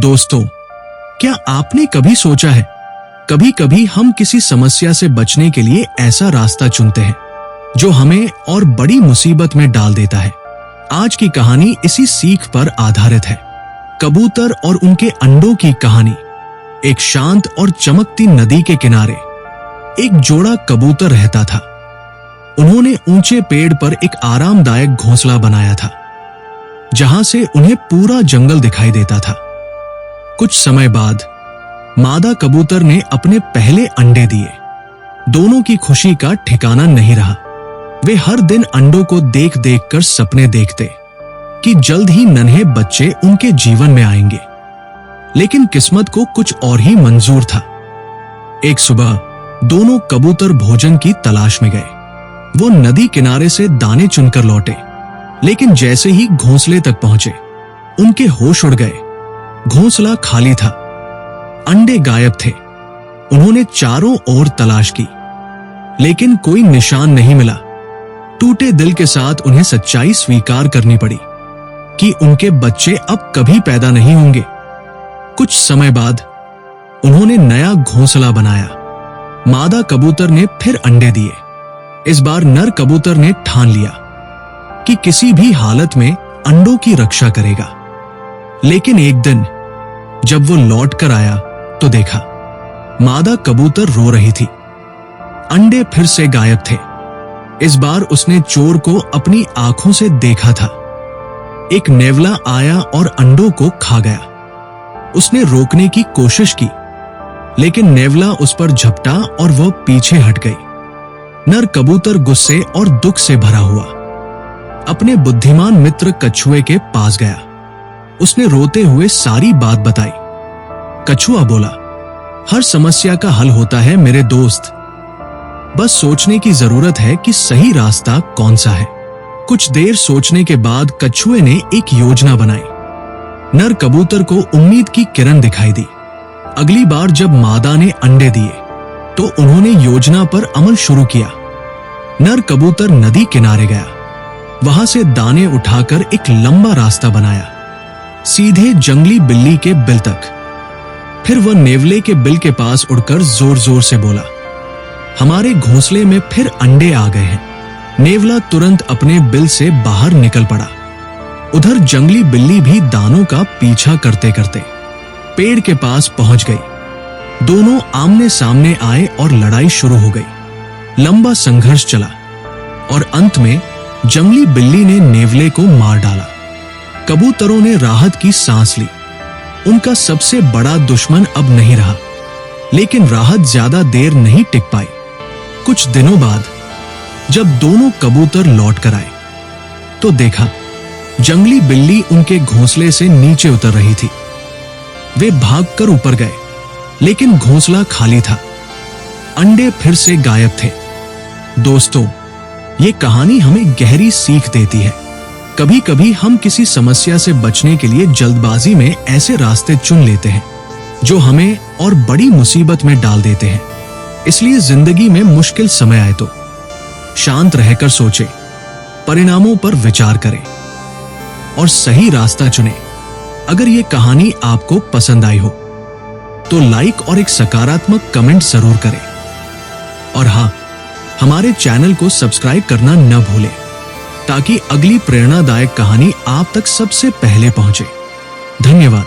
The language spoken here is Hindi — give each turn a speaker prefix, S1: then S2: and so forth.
S1: दोस्तों, क्या आपने कभी सोचा है, कभी कभी हम किसी समस्या से बचने के लिए ऐसा रास्ता चुनते हैं जो हमें और बड़ी मुसीबत में डाल देता है। आज की कहानी इसी सीख पर आधारित है। कबूतर और उनके अंडों की कहानी। एक शांत और चमकती नदी के किनारे एक जोड़ा कबूतर रहता था। उन्होंने ऊंचे पेड़ पर एक आरामदायक घोंसला बनाया था, जहां से उन्हें पूरा जंगल दिखाई देता था। कुछ समय बाद मादा कबूतर ने अपने पहले अंडे दिए। दोनों की खुशी का ठिकाना नहीं रहा। वे हर दिन अंडों को देख देख कर सपने देखते कि जल्द ही नन्हे बच्चे उनके जीवन में आएंगे। लेकिन किस्मत को कुछ और ही मंजूर था। एक सुबह दोनों कबूतर भोजन की तलाश में गए। वो नदी किनारे से दाने चुनकर लौटे, लेकिन जैसे ही घोंसले तक पहुंचे, उनके होश उड़ गए। घोंसला खाली था, अंडे गायब थे। उन्होंने चारों ओर तलाश की, लेकिन कोई निशान नहीं मिला। टूटे दिल के साथ उन्हें सच्चाई स्वीकार करनी पड़ी कि उनके बच्चे अब कभी पैदा नहीं होंगे। कुछ समय बाद उन्होंने नया घोंसला बनाया। मादा कबूतर ने फिर अंडे दिए। इस बार नर कबूतर ने ठान लिया कि किसी भी हालत में अंडों की रक्षा करेगा। लेकिन एक दिन जब वो लौट कर आया तो देखा मादा कबूतर रो रही थी। अंडे फिर से गायब थे। इस बार उसने चोर को अपनी आंखों से देखा था। एक नेवला आया और अंडों को खा गया। उसने रोकने की कोशिश की, लेकिन नेवला उस पर झपटा और वह पीछे हट गई। नर कबूतर गुस्से और दुख से भरा हुआ अपने बुद्धिमान मित्र कछुए के पास गया। उसने रोते हुए सारी बात बताई। कछुआ बोला, हर समस्या का हल होता है मेरे दोस्त। बस सोचने की जरूरत है कि सही रास्ता कौन सा है। कुछ देर सोचने के बाद कछुए ने एक योजना बनाई। नर कबूतर को उम्मीद की किरण दिखाई दी। अगली बार जब मादा ने अंडे दिए तो उन्होंने योजना पर अमल शुरू किया। नर कबूतर नदी किनारे गया। वहां से दाने उठाकर एक लंबा रास्ता बनाया, सीधे जंगली बिल्ली के बिल तक। फिर वह नेवले के बिल के पास उड़कर जोर जोर से बोला, हमारे घोंसले में फिर अंडे आ गए हैं। नेवला तुरंत अपने बिल से बाहर निकल पड़ा। उधर जंगली बिल्ली भी दानों का पीछा करते करते पेड़ के पास पहुंच गई। दोनों आमने सामने आए और लड़ाई शुरू हो गई। लंबा संघर्ष चला और अंत में जंगली बिल्ली ने नेवले को मार डाला। कबूतरों ने राहत की सांस ली। उनका सबसे बड़ा दुश्मन अब नहीं रहा। लेकिन राहत ज्यादा देर नहीं टिक पाई। कुछ दिनों बाद जब दोनों कबूतर लौट कर आए तो देखा जंगली बिल्ली उनके घोंसले से नीचे उतर रही थी। वे भागकर ऊपर गए, लेकिन घोंसला खाली था। अंडे फिर से गायब थे। दोस्तों, ये कहानी हमें गहरी सीख देती है। कभी कभी हम किसी समस्या से बचने के लिए जल्दबाजी में ऐसे रास्ते चुन लेते हैं जो हमें और बड़ी मुसीबत में डाल देते हैं। इसलिए जिंदगी में मुश्किल समय आए तो शांत रहकर सोचें, परिणामों पर विचार करें और सही रास्ता चुनें। अगर ये कहानी आपको पसंद आई हो तो लाइक और एक सकारात्मक कमेंट जरूर करें। और हाँ, हमारे चैनल को सब्सक्राइब करना न भूलें ताकि अगली प्रेरणादायक कहानी आप तक सबसे पहले पहुंचे। धन्यवाद।